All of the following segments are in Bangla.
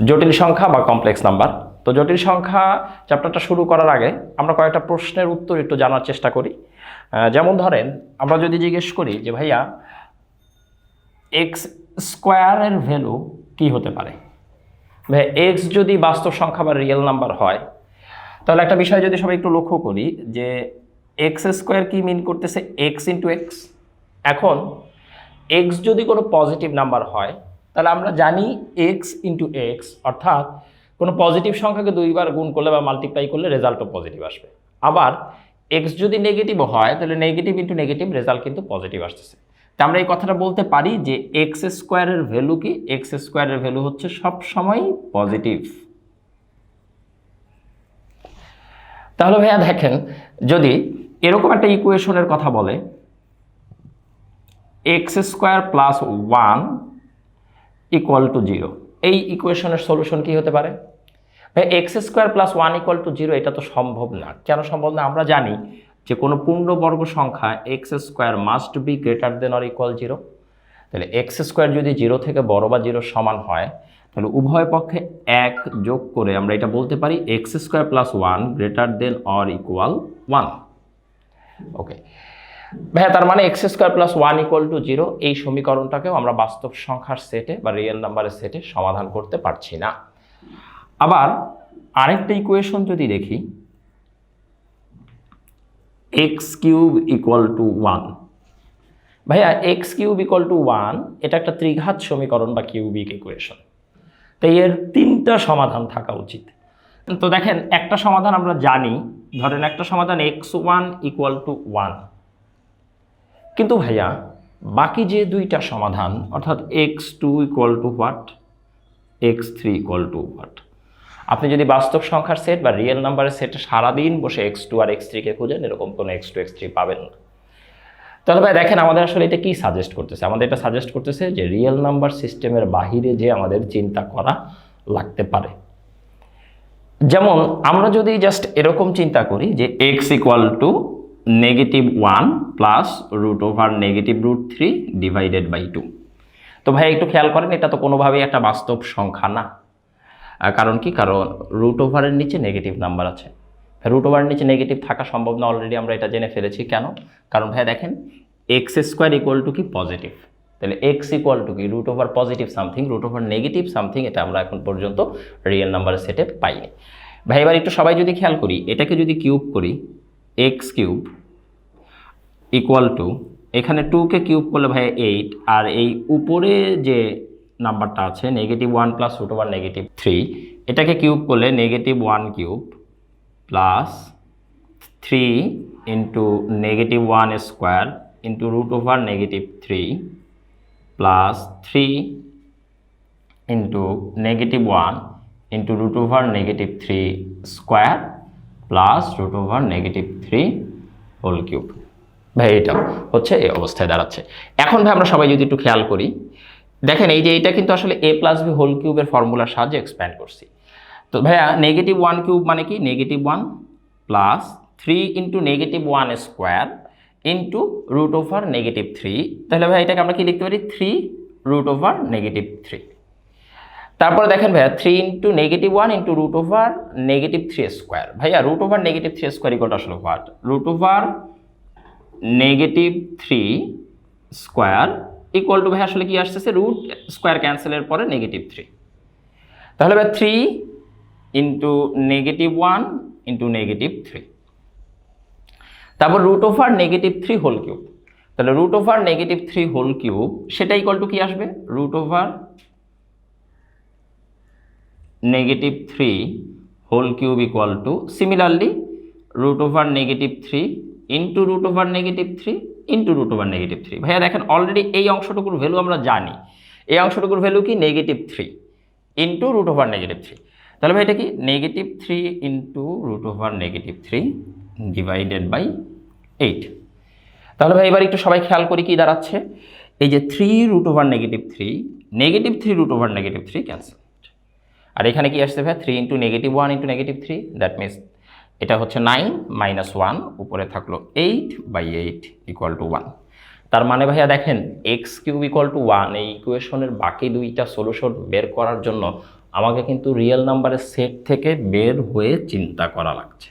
জটিল সংখ্যা বা কমপ্লেক্স নাম্বার। তো জটিল সংখ্যা চ্যাপ্টারটা শুরু করার আগে আমরা কয়েকটা প্রশ্নের উত্তর একটু জানার চেষ্টা করি। যেমন ধরেন আমরা যদি জিজ্ঞেস করি যে ভাইয়া এক্স স্কোয়ারের ভ্যালু কি হতে পারে, ভাই এক্স যদি বাস্তব সংখ্যা বা রিয়েল নাম্বার হয়, তাহলে একটা বিষয় যদি সবাই একটু লক্ষ্য করি যে এক্স স্কোয়ার কি মিন করতেছে, এক্স ইন্টু এক্স। এখন এক্স যদি কোনো পজিটিভ নাম্বার হয় তাহলে আমরা জানি এক্স ইন্টু এক্স, অর্থাৎ কোনো পজিটিভ সংখ্যাকে দুইবার গুণ করলে বা মাল্টিপ্লাই করলে রেজাল্টও পজিটিভ আসবে। আবার এক্স যদি নেগেটিভ হয় তাহলে নেগেটিভ ইন্টু নেগেটিভ রেজাল্ট কিন্তু পজিটিভ আসতেছে। তা আমরা এই কথাটা বলতে পারি যে এক্স স্কোয়ারের ভ্যালু কি, এক্স স্কোয়ারের ভ্যালু হচ্ছে সবসময় পজিটিভ। তাহলে ভাইয়া দেখেন, যদি এরকম একটা ইকুয়েশনের কথা বলে x square plus 1 equal to 0, এই ইকুয়েশনের সলিউশন কি হতে পারে? ভাই x square plus 1 equal to 0 এটা তো সম্ভব না। কেন সম্ভব না? আমরা জানি যে কোনো পূর্ণবর্গ সংখ্যা x square must be greater than or equal 0। তাহলে এক্স স্কোয়ার যদি 0 থেকে বড় বা 0 সমান হয় তাহলে উভয় পক্ষে 1 যোগ করে আমরা এটা বলতে পারি x square plus 1 greater than or equal 1। ওকে ভাইয়া, তার মানে x square plus 1 equal to 0 এই সমীকরণটাকেও আমরা বাস্তব সংখ্যার সেটে বা রিয়েল নাম্বারের সেটে সমাধান করতে পারছি না। আবার আরেকটা ইকুয়েশন যদি দেখি এক্স কিউব ইকুয়াল টু 1, ভাইয়া এক্স কিউব ইকুয়াল টু 1 এটা একটা ত্রিঘাত সমীকরণ বা কিউবিক ইকুয়েশন, তাই এর 3টা সমাধান থাকা উচিত। তো দেখেন একটা সমাধান আমরা জানি, ধরেন একটা সমাধান x1 ইকুয়াল টু 1, কিন্তু ভাইয়া বাকি যে দুইটা সমাধান অর্থাৎ x2 equal to what, x3 equal to what, আপনি যদি বাস্তব সংখ্যার সেট বা রিয়েল নাম্বারের সেটে সারাদিন বসে x2 আর x3 কে খুঁজেন এরকম কোনো x2 x3 পাবেন না। তাহলে ভাই দেখেন আমাদের আসলে এটা কি সাজেস্ট করতেছে? আমাদের এটা সাজেস্ট করতেছে যে রিয়েল নাম্বার সিস্টেমের বাহিরে যে আমাদের চিন্তা করা লাগতে পারে। যেমন আমরা যদি জাস্ট এরকম চিন্তা করি যে x equal to -1 plus √√3 divided by 2। তো ভাই একটু খেয়াল করেন, এটা তো কোনোভাবেই একটা বাস্তব সংখ্যা না। কারণ কি? কারণ √এর নিচে নেগেটিভ নাম্বার আছে। √এর নিচে নেগেটিভ থাকা সম্ভব না, অলরেডি আমরা এটা জেনে ফেলেছি। কেন? কারণ ভাই দেখেন এক্স স্কোয়ার ইকুয়াল টু কি পজিটিভ, তাহলে এক্স ইকুয়াল টু কি √ পজিটিভ সামথিং, √ নেগেটিভ সামথিং, এটা আমরা এখন পর্যন্ত রিয়েল নাম্বারের সেটে পাইনি। ভাই এবার একটু সবাই যদি খেয়াল করি, এটাকে যদি কিউব করি এক্স কিউব ইকুয়াল টু, এখানে 2কে কিউব করলে ভাই 8, আর এই উপরে যে নাম্বারটা আছে -1 প্লাস √3 এটাকে কিউব করলে -1 cube plus 3 into -1 square into √3 plus 3 into -1 into √3 square plus √3 whole cube. ভাই এটা হচ্ছে এই অবস্থায় দাঁড়াচ্ছে। এখন ভাই আমরা সবাই যদি একটু খেয়াল করি, দেখেন এই যে এটা কিন্তু আসলে a প্লাস বি হোল কিউবের ফর্মুলার সাহায্যে এক্সপ্যান্ড করছি। তো ভাইয়া -1 কিউব মানে কি? -1 প্লাস 3 ইন্টু -1 স্কোয়ার ইন্টু √3। তাহলে ভাই এটাকে আমরা কি লিখতে পারি? 3 √3। তারপরে দেখেন ভাইয়া 3 ইন্টু -1 ইন্টু √3 স্কোয়ার। ভাইয়া √3 স্কোয়ার ইকুয়াল আসলে হোয়াট? √3 স্কোয়ার ইকুয়াল টু ভাই আসলে কি আসতেছে? রুট স্কোয়ার ক্যান্সেলের পরে -3। তাহলে ভাই 3 ইন্টু -1 ইন্টু -3, তারপর √3 হোল কিউব। তাহলে √3 হোল কিউব সেটা ইকুয়াল টু কি আসবে? √3 whole cube equal to similarly √3 into √3 into √3। ভাইয়া দেখেন অলরেডি এই অংশটুকুর ভ্যালু আমরা জানি, এই অংশটুকুর ভ্যালু কি? -3 ইন্টু √3। তাহলে ভাই এটা কি? -3 ইন্টু √3 ডিভাইডেড বাই 8। তাহলে ভাই এবার একটু সবাই খেয়াল করি কি দাঁড়াচ্ছে, এই যে 3 √3 -3 ক্যান্সেল, আর এখানে কি আসছে ভাই? 3 ইন্টু -1 ইন্টু -3, দ্যাট মিনস এটা হচ্ছে 9 মাইনাস 1, উপরে থাকলো 8/8 ইকুয়াল টু 1। তার মানে ভাইয়া দেখেন এক্স কিউব ইকুয়াল টু 1 এই ইকুয়েশনের বাকি দুইটা সলিউশন বের করার জন্য আমাকে কিন্তু রিয়েল নাম্বারের সেট থেকে বের হয়ে চিন্তা করা লাগছে।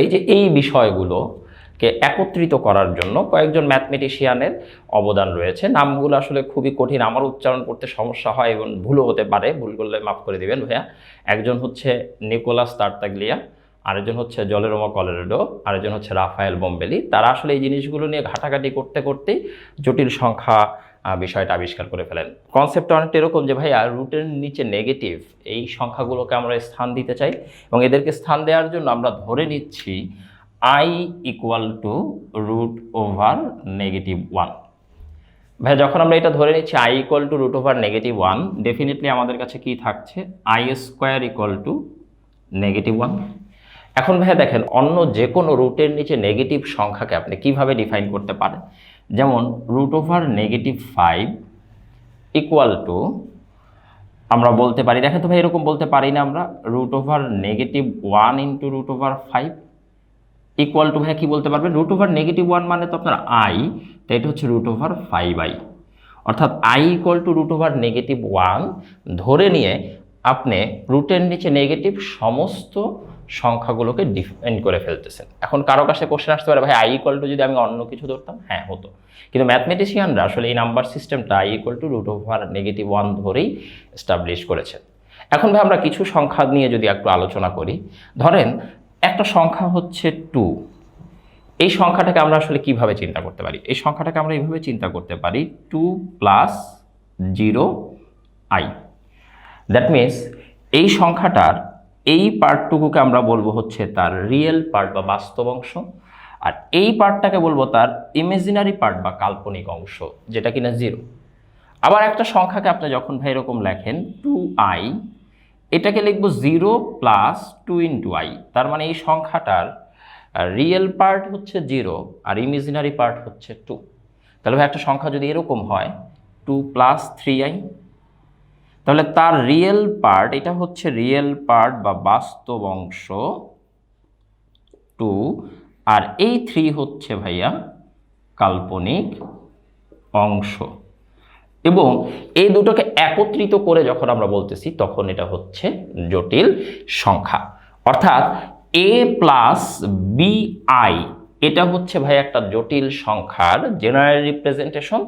এই যে এই বিষয়গুলোকে একত্রিত করার জন্য কয়েকজন ম্যাথমেটিশিয়ানের অবদান রয়েছে। নামগুলো আসলে খুবই কঠিন, আমার উচ্চারণ করতে সমস্যা হয় এবং ভুলও হতে পারে, ভুল করলে মাফ করে দিবেন ভাইয়া। একজন হচ্ছে নিকোলাস তার্তাগ্লিয়া, আরেকজন হচ্ছে জলেরোমো কলোরেডো, আরেকজন হচ্ছে রাফায়েল বোম্বেলি। তারা আসলে এই জিনিসগুলো নিয়ে ঘাটাঘাটি করতে করতেই জটিল সংখ্যা বিষয়টা আবিষ্কার করে ফেলেন। কনসেপ্টটা অনেকটা এরকম যে ভাইয়া রুটের নিচে নেগেটিভ এই সংখ্যাগুলোকে আমরা স্থান দিতে চাই, এবং এদেরকে স্থান দেওয়ার জন্য আমরা ধরে নিচ্ছি i equal to root over negative 1। ভাই যখন আমরা এটা ধরে নিচ্ছি i equal to root over negative 1, definitely আমাদের কাছে কি থাকছে, i square equal to negative 1। এখন ভাইয়া দেখেন, অন্য যে কোনো রুটের নিচে নেগেটিভ সংখ্যাকে আপনি কিভাবে ডিফাইন করতে পারেন, যেমন root over negative 5 equal to, আমরা বলতে পারি, দেখেন তো ভাই এরকম বলতে পারি না আমরা, root over negative 1 into root over 5 equal to, ভাইয়া কি বলতে পারবেন, রুট ওভার নেগেটিভ 1 মানে তো আপনার i, তাই এটা হচ্ছে রুট ওভার 5i, অর্থাৎ i equal to root over negative 1 ধরে নিয়ে আপনি রুটের নিচে নেগেটিভ সমস্ত সংখ্যাগুলোকে ডিফাইন করে ফেলতেছেন। এখন কারো কাছে কোশ্চেন আসতে পারে, ভাই i ইকুয়াল টু যদি আমি অন্য কিছু ধরতাম, হ্যাঁ হতো, কিন্তু ম্যাথমেটিশিয়ানরা আসলে এই নাম্বার সিস্টেমটা i equal to root over negative 1 ধরেই এস্টাবলিশ করেছেন। এখন ভাই আমরা কিছু সংখ্যা নিয়ে যদি একটু আলোচনা করি, ধরেন একটা সংখ্যা হচ্ছে 2, এই সংখ্যাটাকে আমরা আসলে কিভাবে চিন্তা করতে পারি, এই সংখ্যাটাকে আমরা এইভাবে চিন্তা করতে পারি 2 প্লাস 0i। দ্যাট মিনস এই সংখ্যাটার এই পার্টটুকুকে আমরা বলবো হচ্ছে তার রিয়েল পার্ট বা বাস্তব অংশ, আর এই পার্টটাকে বলবো তার ইমেজিনারি পার্ট বা কাল্পনিক অংশ, যেটা কিনা 0। আবার একটা সংখ্যাকে আপনি যখন ভাই এরকম লেখেন 2i, এটাকে লিখবো 0 প্লাস 2 ইন্টু i, তার মানে এই সংখ্যাটার রিয়েল পার্ট হচ্ছে 0 আর ইমেজিনারি পার্ট হচ্ছে 2। তাহলে ভাই একটা সংখ্যা যদি এরকম হয় 2 প্লাস 3i, তাহলে তার রিয়েল পার্ট, এটা হচ্ছে রিয়েল পার্ট বা বাস্তব অংশ 2, আর এই 3 হচ্ছে ভাইয়া কাল্পনিক অংশ। এবং এই দুটোকে একত্রিত করে যখন আমরা বলতেছি তখন এটা হচ্ছে জটিল সংখ্যা। অর্থাৎ a প্লাস bi, এটা হচ্ছে ভাই একটা জটিল সংখ্যার জেনারেল রিপ্রেজেন্টেশন,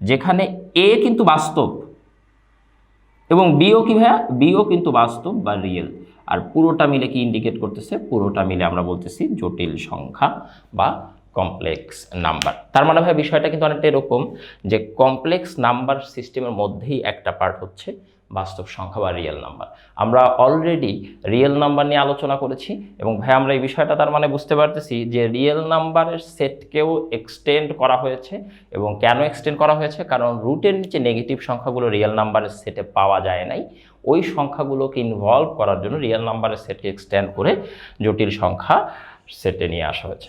যেখানে a কিন্তু বাস্তব এবং বিও কি ভাইয়া, বিও কিন্তু বাস্তব বা রিয়েল, আর পুরোটা মিলে কি ইন্ডিকেট করতেছে, পুরোটা মিলে আমরা বলতেছি জটিল সংখ্যা বা কমপ্লেক্স নাম্বার। তার মানে ভাই বিষয়টা কিন্তু অনেকটা এরকম যে কমপ্লেক্স নাম্বার সিস্টেমের মধ্যেই একটা পার্ট হচ্ছে বাস্তব সংখ্যা বা রিয়েল নাম্বার। আমরা অলরেডি রিয়েল নাম্বার নিয়ে আলোচনা করেছি, এবং ভাই আমরা এই বিষয়টা তার মানে বুঝতে পারতেছি যে রিয়েল নাম্বারের সেটকেও এক্সটেন্ড করা হয়েছে। এবং কেন এক্সটেন্ড করা হয়েছে, কারণ রুটের নিচে নেগেটিভ সংখ্যাগুলো রিয়েল নাম্বারের সেটে পাওয়া যায় নাই, ওই সংখ্যাগুলোকে ইনভলভ করার জন্য রিয়েল নাম্বারের সেটকে এক্সটেন্ড করে জটিল সংখ্যা সেটে নিয়ে আসা হয়েছে।